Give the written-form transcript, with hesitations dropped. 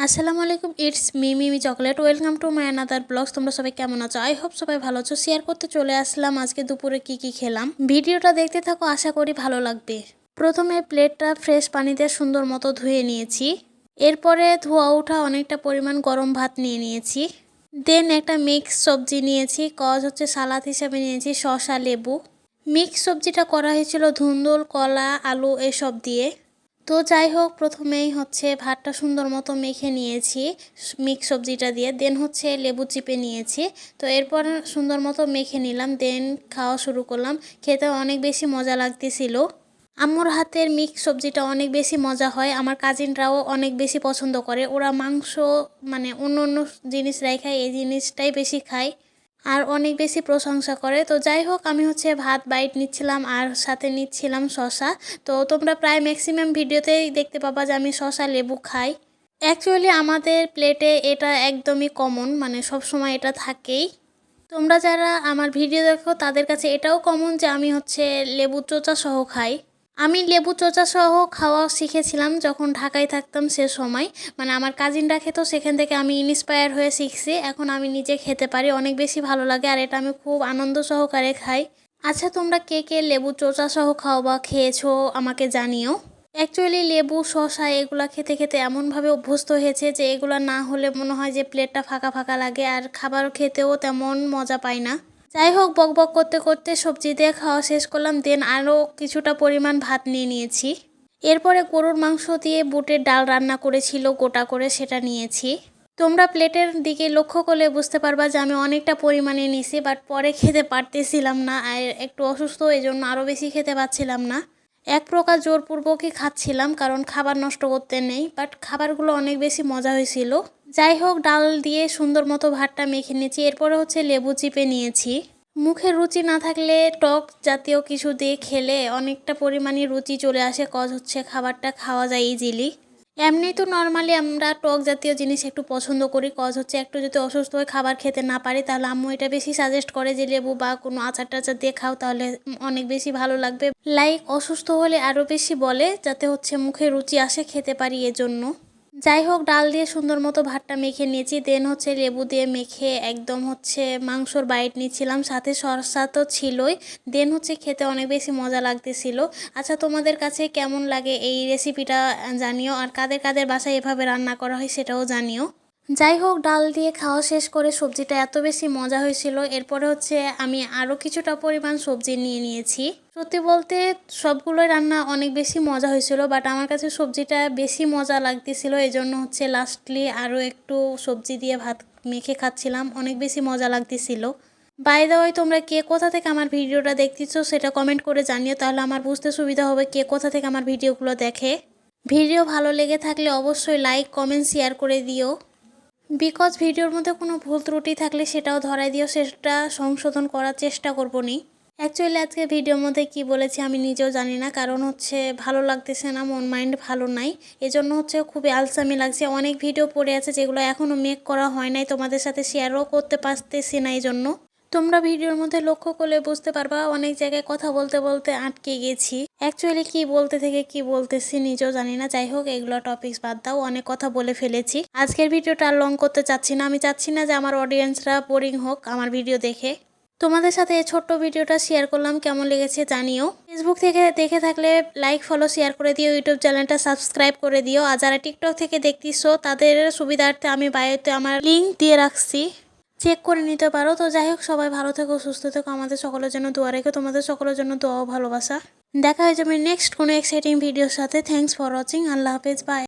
আসসালামু আলাইকুম, it's Mimi chocolate. Welcome to my another blogs. তোমরা সবাই কেমন আছো? আই হোপ সবাই ভালো আছো। শেয়ার করতে চলে আসলাম আজকে দুপুরে কি খেলাম। ভিডিওটা দেখতে থাকো, আশা করি ভালো লাগবে। প্রথমে প্লেটটা ফ্রেশ পানিতে সুন্দর মতো ধুয়ে নিয়েছি। এরপরে ধোয়া ওঠা অনেকটা পরিমাণ গরম ভাত নিয়ে নিয়েছি। দেন একটা মিক্স সবজি নিয়েছি, সালাদ হিসাবে নিয়েছি শসা লেবু। মিক্স সবজিটা করা হয়েছিল ধুন্দুল কলা আলু এসব দিয়ে। তো যাই হোক, প্রথমেই ভাতটা সুন্দর মতো মেখে নিয়েছি মিক্স সবজিটা দিয়ে। দেন লেবু চিপে নিয়েছি। তো এরপর সুন্দর মতো মেখে নিলাম, দেন খাওয়া শুরু করলাম। খেতে অনেক বেশি মজা লাগতেছিল। আম্মুর হাতের মিক্স সবজিটা অনেক বেশি মজা হয়। আমার কাজিনরাও অনেক বেশি পছন্দ করে। ওরা মাংস অন্য অন্য জিনিস খায়, এই জিনিসটাই বেশি খায় আর অনেক বেশি প্রশংসা করে। তো যাই হোক, আমি ভাত বাইট নিচ্ছিলাম আর সাথে নিচ্ছিলাম শসা। তো তোমরা প্রায় ম্যাক্সিমাম ভিডিওতেই দেখতে পাবা যে আমি শসা লেবু খাই। অ্যাকচুয়ালি আমাদের প্লেটে এটা একদমই কমন, সব সময় এটা থাকেই। তোমরা যারা আমার ভিডিও দেখো তাদের কাছে এটাও কমন যে আমি লেবু চোচা সহ খাই। আমি লেবু চোচা সহ খাওয়া শিখেছিলাম যখন ঢাকায় থাকতাম। সে সময় আমার কাজিনরা খেত, সেখান থেকে আমি ইন্সপায়ার হয়ে শিখছি। এখন আমি নিজে খেতে পারি, অনেক বেশি ভালো লাগে আর এটা আমি খুব আনন্দ সহকারে খাই। আচ্ছা, তোমরা কে লেবু চোচা সহ খাও বা খেয়েছো আমাকে জানিও। অ্যাকচুয়ালি লেবু শসা এগুলা খেতে খেতে এমনভাবে অভ্যস্ত হয়েছে যে এগুলা না হলে মনে হয় যে প্লেটটা ফাঁকা ফাঁকা লাগে আর খাবার খেতেও তেমন মজা পাই না। যাই হোক, বক বক করতে করতে সবজি দিয়ে খাওয়া শেষ করলাম। দেন আরও কিছুটা পরিমাণ ভাত নিয়ে নিয়েছি। এরপরে গরুর মাংস দিয়ে বুটের ডাল রান্না করেছিল গোটা করে, সেটা নিয়েছি। তোমরা প্লেটের দিকে লক্ষ্য করলে বুঝতে পারবা যে আমি অনেকটা পরিমাণে নিয়েছি, বাট পরে খেতে পারতেছিলাম না। আর একটু অসুস্থ, এই জন্য আরও বেশি খেতে পারছিলাম না। এক প্রকার জোরপূর্বকই খাচ্ছিলাম, কারণ খাবার নষ্ট করতে নেই, বাট খাবারগুলো অনেক বেশি মজা হয়েছিল। যাই হোক, ডাল দিয়ে সুন্দর মতো ভাতটা মেখে নিয়েছি। এরপরে লেবু চিপে নিয়েছি। মুখে রুচি না থাকলে টক জাতীয় কিছু দিয়ে খেলে অনেকটা পরিমাণে রুচি চলে আসে, খাবারটা খাওয়া যায় ইজিলি। এমনি তো নর্মালি আমরা টক জাতীয় জিনিস একটু পছন্দ করি, একটু যদি অসুস্থ হয়ে খাবার খেতে না পারি তাহলে আম্মু এটা বেশি সাজেস্ট করে যে লেবু বা কোনো আচার টাচার দিয়ে খাও, তাহলে অনেক বেশি ভালো লাগবে। অসুস্থ হলে আরও বেশি বলে যাতে মুখে রুচি আসে, খেতে পারি এজন্য। যাই হোক, ডাল দিয়ে সুন্দর মতো ভাতটা মেখে নিয়েছি। দেন লেবু দিয়ে মেখে একদম মাংসর বাইট নিচ্ছিলাম, সাথে শসা তো ছিলই। দেন খেতে অনেক বেশি মজা লাগতেছিল। আচ্ছা, তোমাদের কাছে কেমন লাগে এই রেসিপিটা জানিও, আর কাদের কাদের বাসায় এভাবে রান্না করা হয় সেটাও জানিও। যাই হোক, ডাল দিয়ে খাওয়া শেষ করে সবজিটা এত বেশি মজা হয়েছিল। এরপরে আমি আরও কিছুটা পরিমাণ সবজি নিয়ে নিয়েছি। সত্যি বলতে সবগুলোই রান্না অনেক বেশি মজা হয়েছিল, বাট আমার কাছে সবজিটা বেশি মজা লাগতেছিল, এই জন্য লাস্টলি আরও একটু সবজি দিয়ে ভাত মেখে খাচ্ছিলাম, অনেক বেশি মজা লাগতেছিল। বাই দ্য ওয়ে, তোমরা কে কোথা থেকে আমার ভিডিওটা দেখতেছো সেটা কমেন্ট করে জানিও, তাহলে আমার বুঝতে সুবিধা হবে কে কোথা থেকে আমার ভিডিওগুলো দেখে। ভিডিও ভালো লেগে থাকলে অবশ্যই লাইক কমেন্ট শেয়ার করে দিও। বিকজ ভিডিওর মধ্যে কোনো ভুল ত্রুটি থাকলে সেটাও ধরাই দিও, সেটা সংশোধন করার চেষ্টা করবো নি। অ্যাকচুয়ালি আজকে ভিডিওর মধ্যে কি বলেছি আমি নিজেও জানি না, কারণ ভালো লাগতেছে না, মন মাইন্ড ভালো নাই, এজন্য খুবই আলসামি লাগছে। অনেক ভিডিও পড়ে আছে যেগুলো এখনও মেক করা হয় নাই, তোমাদের সাথে শেয়ারও করতে পারতেছি না। এই জন্য তোমরা ভিডিওর মধ্যে লক্ষ্য করলে বুঝতে পারবা অনেক জায়গায় কথা বলতে বলতে আটকে গেছি। অ্যাকচুয়ালি কি বলতে থেকে কি বলতেছি নিজেও জানি না। যাই হোক, এগুলো টপিকস বাদ দাও, অনেক কথা বলে ফেলেছি। আজকের ভিডিওটা আর লং করতে চাচ্ছি না। আমি চাচ্ছি না যে আমার অডিয়েন্সরা বোরিং হোক আমার ভিডিও দেখে। তোমাদের সাথে এই ছোট্ট ভিডিওটা শেয়ার করলাম, কেমন লেগেছে জানিও। ফেসবুক থেকে দেখে থাকলে লাইক ফলো শেয়ার করে দিও, ইউটিউব চ্যানেলটা সাবস্ক্রাইব করে দিও। আর যারা টিকটক থেকে দেখতেছো তাদের সুবিধার্থে আমি বায়োতে আমার লিঙ্ক দিয়ে রাখছি, চেক করে নিতে পারো। তো যাই হোক, সবাই ভালো থেকো, সুস্থ থেকো, আমাদের সকলের জন্য দোয়া রেখো। তোমাদের সকলের জন্য দোয়া ও ভালোবাসা। দেখা হয়ে যাবে নেক্সট কোনো এক্সাইটিং ভিডিওর সাথে। Thanks for watching. আল্লাহ হাফেজ, বাই।